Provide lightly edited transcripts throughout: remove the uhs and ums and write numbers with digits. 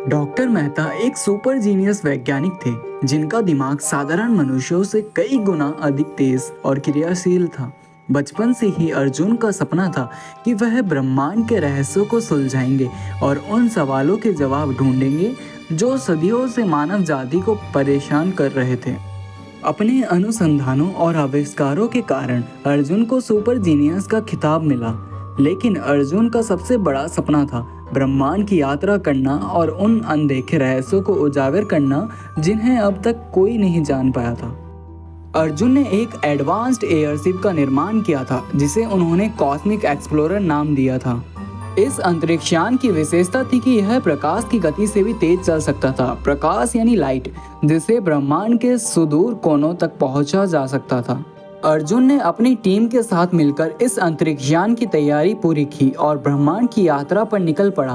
Doctor Mehta एक super genius वैज्ञानिक थे जिनका दिमाग साधारण मनुष्यों से कई गुना अधिक तेज और क्रियाशील था। बचपन से ही अर्जुन का सपना था कि वह ब्रह्मांड के रहस्यों को सुलझाएंगे और उन सवालों के जवाब ढूंढेंगे जो सदियों से मानव जाति को परेशान कर रहे थे। अपने अनुसंधानों और आविष्कारों के कारण अर्जुन को सुपर जीनियस का खिताब मिला। लेकिन अर्जुन का सबसे बड़ा सपना था ब्रह्मांड की यात्रा करना और उन अनदेखे रहस्यों को उजागर करना जिन्हें अब तक कोई नहीं जान पाया था। अर्जुन ने एक एडवांस्ड एयरशिप का निर्माण किया था जिसे उन्होंने कॉस्मिक एक्सप्लोरर नाम दिया था। इस अंतरिक्षयान की विशेषता थी कि यह प्रकाश की गति से भी तेज चल सकता था। प्रकाश यानी लाइट, जिसे ब्रह्मांड के सुदूर कोनों तक पहुंचा जा सकता था। अर्जुन ने अपनी टीम के साथ मिलकर इस अंतरिक्षयान की तैयारी पूरी की और ब्रह्मांड की यात्रा पर निकल पड़ा।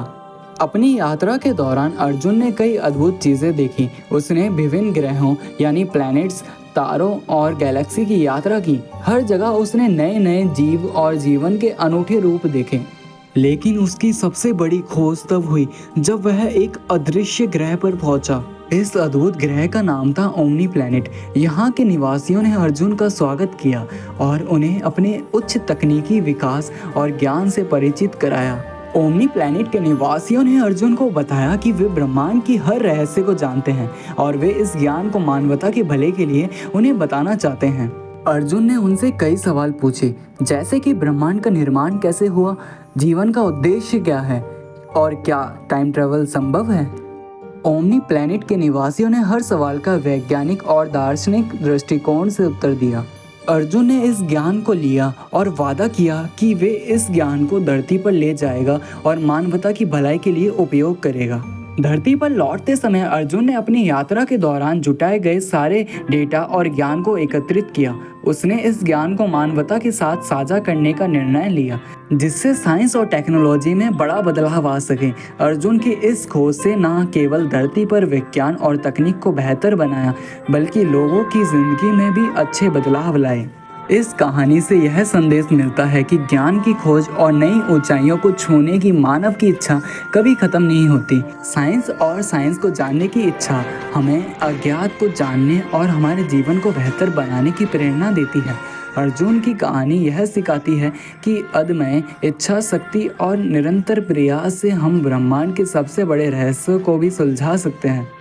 अपनी यात्रा के दौरान अर्जुन ने कई अद्भुत चीजें देखी। उसने विभिन्न ग्रहों यानी प्लैनेट्स, तारों और गैलेक्सी की यात्रा की। हर जगह उसने नए नए जीव और जीवन के अनूठे रूप देखे। लेकिन उसकी सबसे बड़ी खोज तब हुई जब वह एक अदृश्य ग्रह पर पहुंचा। इस अद्भुत ग्रह का नाम था ओमनी प्लैनेट। यहाँ के निवासियों ने अर्जुन का स्वागत किया और उन्हें अपने उच्च तकनीकी विकास और ज्ञान से परिचित कराया। ओमनी प्लैनेट के निवासियों ने अर्जुन को बताया कि वे ब्रह्मांड की हर रहस्य को जानते हैं और वे इस ज्ञान को मानवता के भले के लिए उन्हें बताना चाहते हैं। अर्जुन ने उनसे कई सवाल पूछे, जैसे कि ब्रह्मांड का निर्माण कैसे हुआ, जीवन का उद्देश्य क्या है और क्या टाइम ट्रैवल संभव है। ओमनी प्लैनेट के निवासियों ने हर सवाल का वैज्ञानिक और दार्शनिक दृष्टिकोण से उत्तर दिया। अर्जुन ने इस ज्ञान को लिया और वादा किया कि वे इस ज्ञान को धरती पर ले जाएगा और मानवता की भलाई के लिए उपयोग करेगा। धरती पर लौटते समय अर्जुन ने अपनी यात्रा के दौरान जुटाए गए सारे डेटा और ज्ञान को एकत्रित किया। उसने इस ज्ञान को मानवता के साथ साझा करने का निर्णय लिया, जिससे साइंस और टेक्नोलॉजी में बड़ा बदलाव आ सके। अर्जुन की इस खोज से न केवल धरती पर विज्ञान और तकनीक को बेहतर बनाया, बल्कि लोगों की जिंदगी में भी अच्छे बदलाव लाए। इस कहानी से यह संदेश मिलता है कि ज्ञान की खोज और नई ऊंचाइयों को छूने की मानव की इच्छा कभी खत्म नहीं होती। साइंस को जानने की इच्छा हमें अज्ञात को जानने और हमारे जीवन को बेहतर बनाने की प्रेरणा देती है। अर्जुन की कहानी यह सिखाती है कि अदम्य इच्छा शक्ति और निरंतर प्रयास से हम ब्रह्मांड के सबसे बड़े रहस्यों को भी सुलझा सकते हैं।